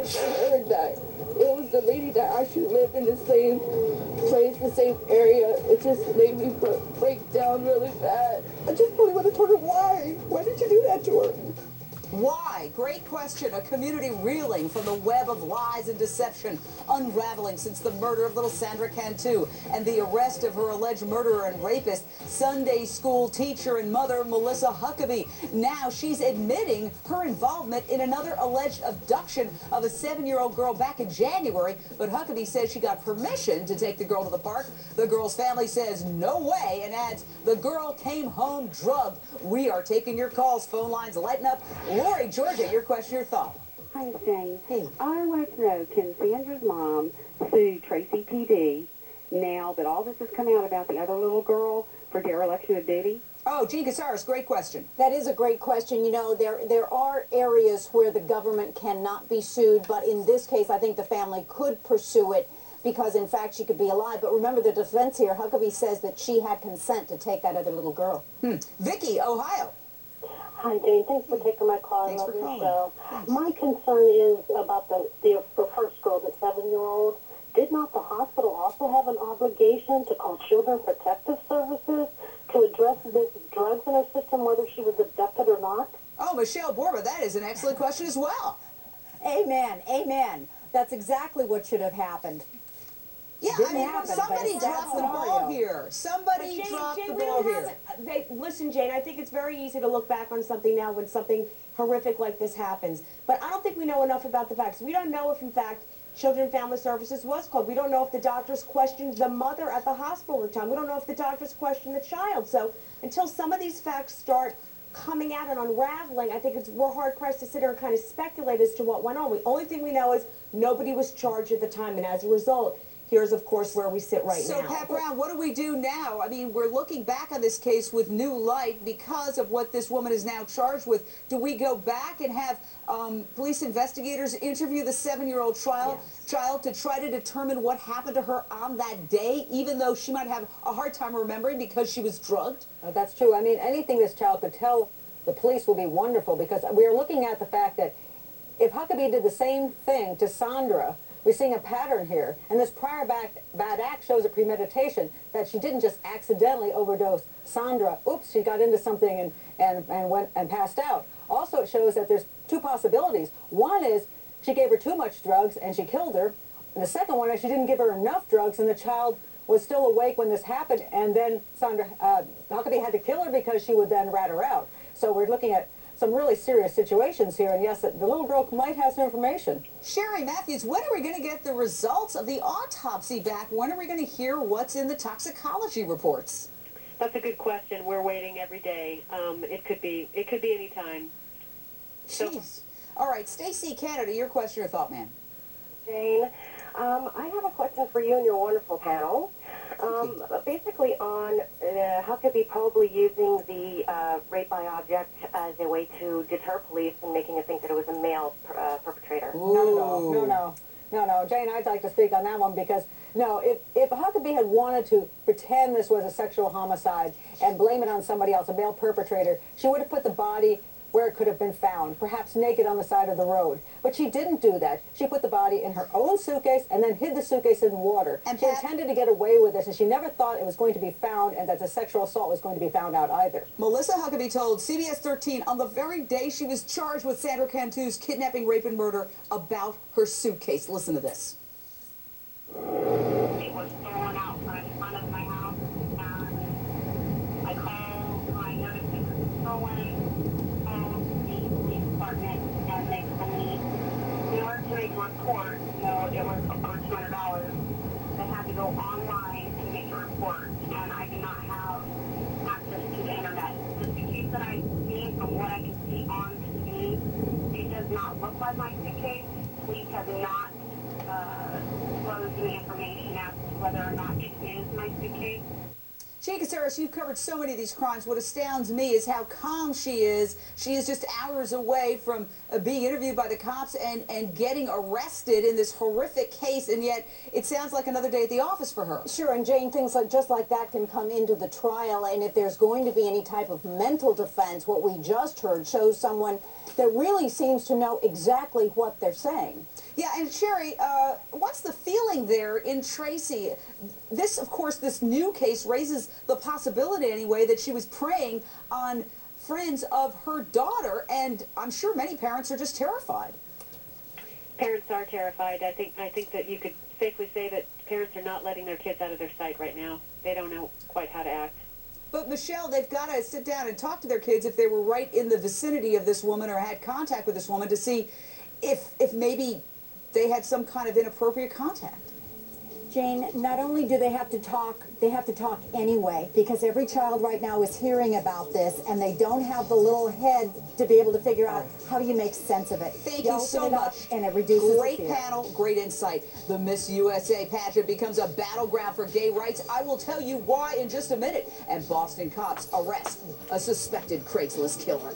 heard that it was the lady that actually lived in the same place, the same area. It just made me break down really bad. I just really want to tell her why. Why did you do that to her? Why? Great question. A community reeling from the web of lies and deception, unraveling since the murder of little Sandra Cantu and the arrest of her alleged murderer and rapist, Sunday school teacher and mother Melissa Huckabee. Now she's admitting her involvement in another alleged abduction of a 7-year-old girl back in January, but Huckabee says she got permission to take the girl to the park. The girl's family says no way and adds the girl came home drugged. We are taking your calls. Phone lines lighten up. Lori, Georgia, your question, your thought. Hi, Jane. Hey. I wanted to know, can Sandra's mom sue Tracy PD now that all this has come out about the other little girl for dereliction of duty? Oh, Gene Casares, great question. That is a great question. You know, there are areas where the government cannot be sued, but in this case, I think the family could pursue it because, in fact, she could be alive. But remember, the defense here, Huckabee says that she had consent to take that other little girl. Vicky, Ohio. Hi, Jane. Thanks for taking my call. Thanks for calling. Show. My concern is about the first girl, the 7-year-old. Did not the hospital also have an obligation to call Children Protective Services to address this drugs in her system, whether she was abducted or not? Oh, Michelle Borba, that is an excellent question as well. Amen. Amen. That's exactly what should have happened. Yeah, I mean, somebody dropped the ball here. Somebody dropped the ball here. Listen, Jane, I think it's very easy to look back on something now when something horrific like this happens. But I don't think we know enough about the facts. We don't know if, in fact, Children and Family Services was called. We don't know if the doctors questioned the mother at the hospital at the time. We don't know if the doctors questioned the child. So until some of these facts start coming out and unraveling, I think we're hard-pressed to sit here and kind of speculate as to what went on. The only thing we know is nobody was charged at the time, and as a result, here's, of course, where we sit right now. So, Pat Brown, what do we do now? I mean, we're looking back on this case with new light because of what this woman is now charged with. Do we go back and have police investigators interview the 7-year-old child to try to determine what happened to her on that day, even though she might have a hard time remembering because she was drugged? That's true. I mean, anything this child could tell the police would be wonderful, because we're looking at the fact that if Huckabee did the same thing to Sandra, we're seeing a pattern here, and this prior bad act shows a premeditation, that she didn't just accidentally overdose Sandra. Oops, she got into something and went and passed out. Also, it shows that there's two possibilities. One is she gave her too much drugs and she killed her, and the second one is she didn't give her enough drugs and the child was still awake when this happened, and then Huckabee had to kill her because she would then rat her out. So we're looking at some really serious situations here, and yes, the little girl might have some information. Sherry Matthews, when are we going to get the results of the autopsy back? When are we going to hear what's in the toxicology reports? That's a good question. We're waiting every day. It could be any time. Jeez. All right, Stacey Canada, your question or thought, ma'am. Jane, I have a question for you and your wonderful panel. Basically on Huckabee probably using the rape by object as a way to deter police and making it think that it was a male perpetrator. No, Jane, I'd like to speak on that one, because no, if Huckabee had wanted to pretend this was a sexual homicide and blame it on somebody else, a male perpetrator, she would have put the body where it could have been found, perhaps naked on the side of the road. But she didn't do that. She put the body in her own suitcase and then hid the suitcase in water. And she intended to get away with this, and she never thought it was going to be found and that the sexual assault was going to be found out either. Melissa Huckabee told CBS 13 on the very day she was charged with Sandra Cantu's kidnapping, rape, and murder about her suitcase. Listen to this. It was stolen out from in front of my house, and I called when I noticed it was stolen. And they told me in order to make a report, it was over $200, they had to go online and make a report, and I do not have access to the internet. The suitcase that I see, from what I can see on TV, it does not look like my suitcase. Police have not disclosed any information as to whether or not it is my suitcase. Gene Casares, you've covered so many of these crimes. What astounds me is how calm she is. She is just hours away from being interviewed by the cops and getting arrested in this horrific case, and yet it sounds like another day at the office for her. Sure, and Jane, things just like that can come into the trial, and if there's going to be any type of mental defense, what we just heard shows someone that really seems to know exactly what they're saying. Yeah, and Sherry, what's the feeling there in Tracy? This, of course, this new case raises the possibility, anyway, that she was preying on friends of her daughter, and I'm sure many parents are just terrified. Parents are terrified. I think that you could safely say that parents are not letting their kids out of their sight right now. They don't know quite how to act. But Michelle, they've got to sit down and talk to their kids if they were right in the vicinity of this woman or had contact with this woman to see if maybe they had some kind of inappropriate contact. Jane, not only do they have to talk anyway, because every child right now is hearing about this, and they don't have the little head to be able to figure out how do you make sense of it. Thank you so much. And it reduces Great the fear. panel, great insight. The Miss USA pageant becomes a battleground for gay rights. I will tell you why in just a minute. And Boston cops arrest a suspected Craigslist killer.